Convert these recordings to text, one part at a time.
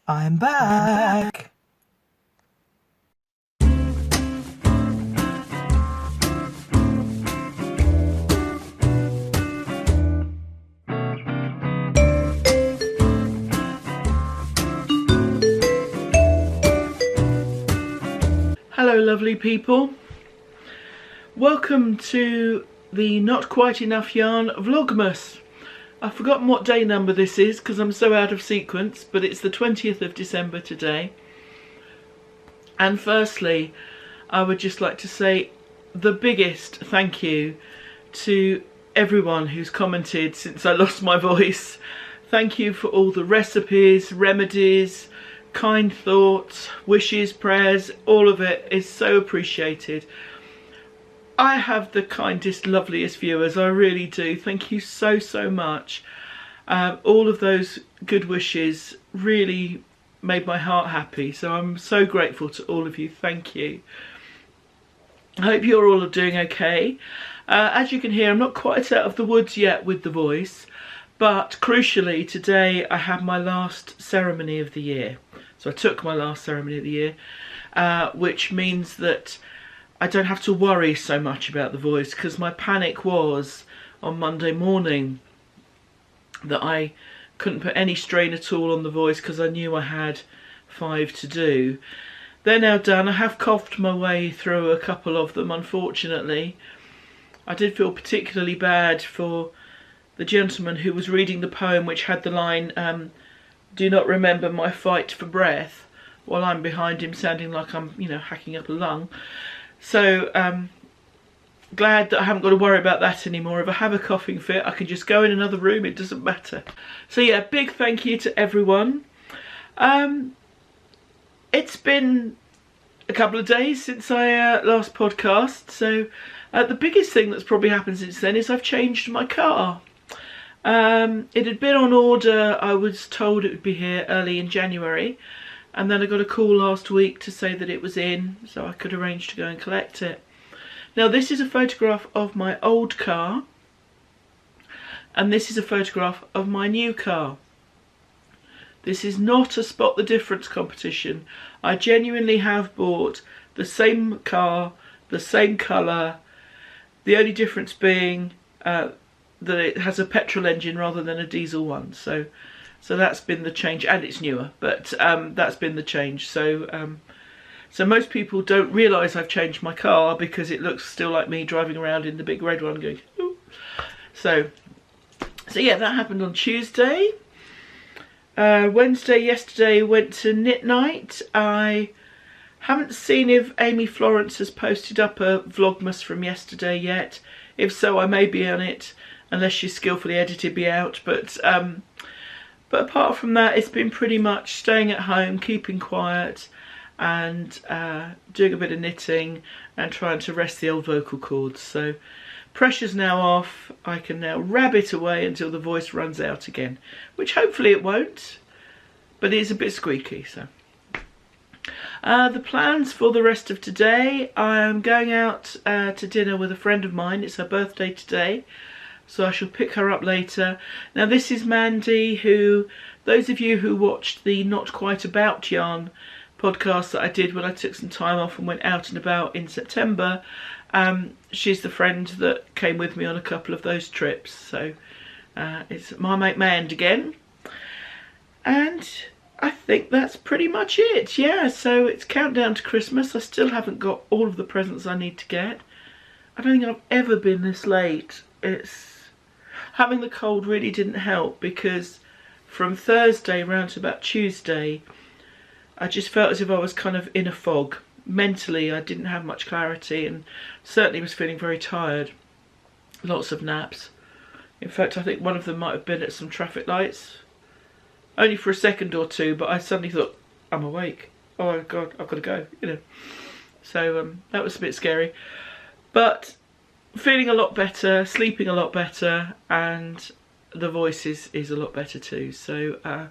I'm back. Hello lovely people, welcome to the Not Quite Enough Yarn Vlogmas. I've forgotten what day number this is because I'm so out of sequence, but it's the 20th of December today. And firstly, I would just like to say the biggest thank you to everyone who's commented since I lost my voice. Thank you for all the recipes, remedies, kind thoughts, wishes, prayers, all of it is so appreciated. I have the kindest, loveliest viewers, I really do. Thank you so much. All of those good wishes really made my heart happy, so I'm so grateful to all of you. Thank you. I hope you're all doing okay. As you can hear, I'm not quite out of the woods yet with the voice, but crucially today I had my last ceremony of the year. So I took my last ceremony of the year, which means that I don't have to worry so much about the voice, because my panic was on Monday morning that I couldn't put any strain at all on the voice because I knew I had 5 to do. They're now done. I have coughed my way through a couple of them, unfortunately. I did feel particularly bad for the gentleman who was reading the poem which had the line, "Do not remember my fight for breath," while I'm behind him sounding like I'm, hacking up a lung. So, glad that I haven't got to worry about that anymore. If I have a coughing fit, I can just go in another room, it doesn't matter. So yeah, big thank you to everyone. It's been a couple of days since I last podcast, so the biggest thing that's probably happened since then is I've changed my car. It had been on order. I was told it would be here early in January, and then I got a call last week to say that it was in, so I could arrange to go and collect it. Now this is a photograph of my old car, and this is a photograph of my new car. This is not a spot the difference competition. I genuinely have bought the same car, the same colour, the only difference being that it has a petrol engine rather than a diesel one, so that's been the change, and it's newer, but that's been the change. So most people don't realise I've changed my car because it looks still like me driving around in the big red one going, ooh. So yeah, that happened on Tuesday. Wednesday, yesterday, went to knit night. I haven't seen if Amy Florence has posted up a Vlogmas from yesterday yet. If so, I may be on it, unless she's skillfully edited me out. But apart from that, it's been pretty much staying at home, keeping quiet, and doing a bit of knitting and trying to rest the old vocal cords. So pressure's now off. I can now rabbit away until the voice runs out again, which hopefully it won't, but it is a bit squeaky. So the plans for the rest of today: I am going out to dinner with a friend of mine. It's her birthday today, so I shall pick her up later. Now this is Mandy, who, those of you who watched the Not Quite About Yarn podcast that I did when I took some time off and went out and about in September, she's the friend that came with me on a couple of those trips. So it's my mate Mand again, and I think that's pretty much it. Yeah, so it's countdown to Christmas. I still haven't got all of the presents I need to get. I don't think I've ever been this late. Having the cold really didn't help, because from Thursday round to about Tuesday I just felt as if I was kind of in a fog. Mentally I didn't have much clarity, and certainly was feeling very tired. Lots of naps. In fact, I think one of them might have been at some traffic lights. Only for a second or two, but I suddenly thought, I'm awake. Oh God, I've got to go, So that was a bit scary. But feeling a lot better, sleeping a lot better, and the voice is a lot better too. So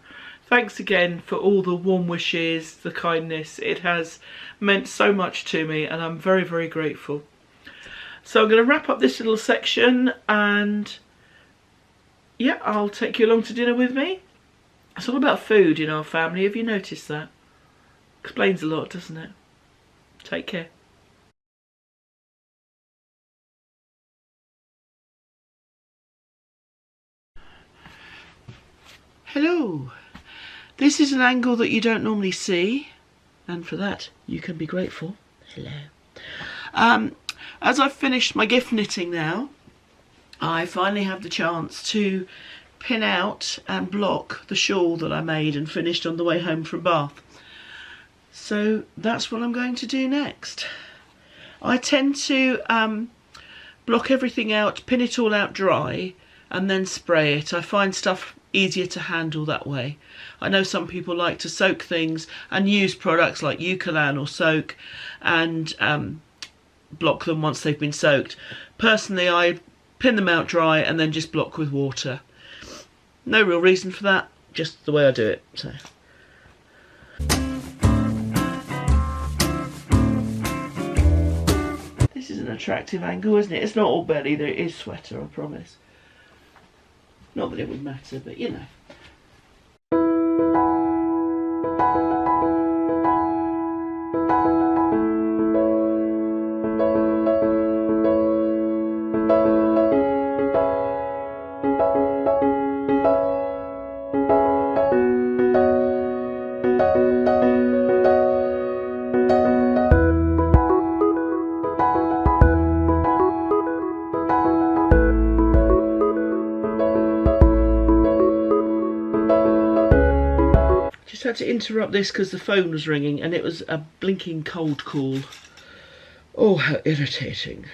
thanks again for all the warm wishes, the kindness. It has meant so much to me, and I'm very, very grateful. So I'm going to wrap up this little section, and yeah, I'll take you along to dinner with me. It's all about food in our family. Have you noticed that? Explains a lot, doesn't it? Take care. Hello. This is an angle that you don't normally see, and for that you can be grateful. Hello. As I've finished my gift knitting now, I finally have the chance to pin out and block the shawl that I made and finished on the way home from Bath. So that's what I'm going to do next. I tend to block everything out, pin it all out dry, and then spray it. I find stuff easier to handle that way. I know some people like to soak things and use products like Eucalan or Soak and block them once they've been soaked. Personally, I pin them out dry and then just block with water. No real reason for that, just the way I do it. So. This is an attractive angle, isn't it? It's not all belly, there is sweater, I promise. Not that it would matter, but you know. Had to interrupt this because the phone was ringing and it was a blinking cold call. Oh, how irritating.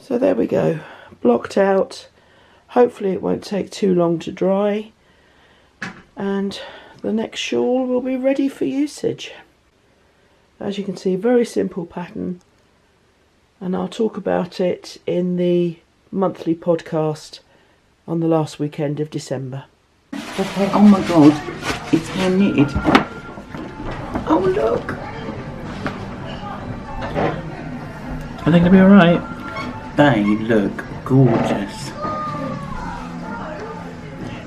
So there we go, blocked out. Hopefully it won't take too long to dry, and the next shawl will be ready for usage. As you can see, very simple pattern, and I'll talk about it in the monthly podcast on the last weekend of December. Okay, oh my god, it's hand knitted. Oh look! I think it'll be alright. They look gorgeous.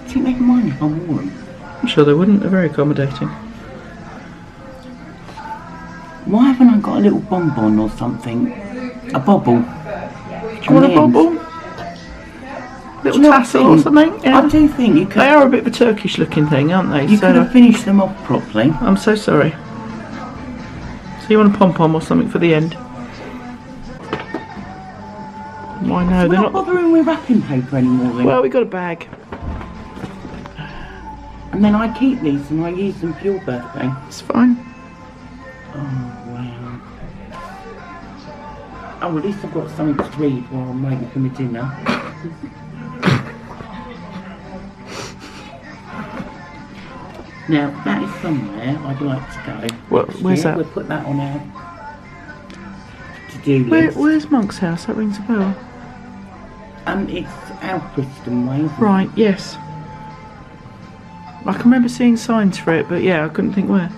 Do you make them mind if I wore them? I'm sure they wouldn't, they're very accommodating. Why haven't I got a little bonbon or something? A bobble? Do you want a bobble? Little tassel or something? Yeah. I do think you could. They are a bit of a Turkish looking thing, aren't they? You could have finished them off properly. I'm so sorry. So you want a pom-pom or something for the end? Why no? We're not bothering with wrapping paper anymore then. Well, we got a bag. And then I keep these and I use them for your birthday. It's fine. Oh wow. Oh, at least I've got something to read while I'm waiting for my dinner. Now that is somewhere I'd like to go. Well, where's that? We'll put that on our to-do list. Where's Monk's house? That rings a bell. It's Alfriston Way, isn't Right, yes. I can remember seeing signs for it, but yeah, I couldn't think where.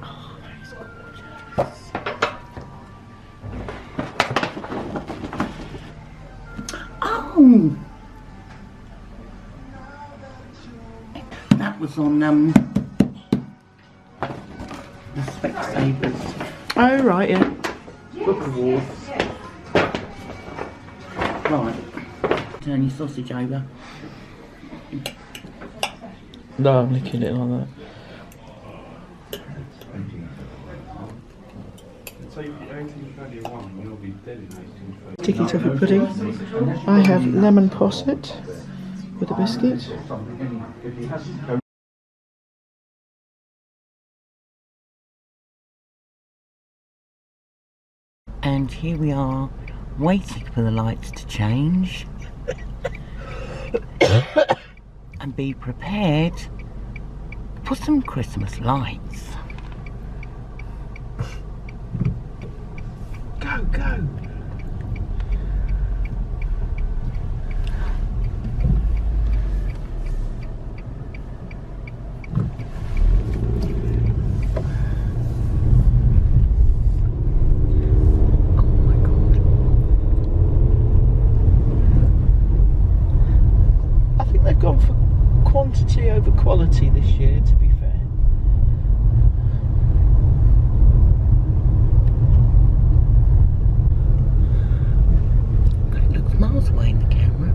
Oh, that is gorgeous. Oh! That was on the Specsavers Oh, right, yeah. Book awards. Right. Turn your sausage over. No, I'm licking it like that. Sticky toffee pudding. I have lemon posset with a biscuit. And here we are, waiting for the lights to change. And be prepared for some Christmas lights. Go, go! I think they've gone for quantity over quality this year, to be fair. It looks miles away in the camera.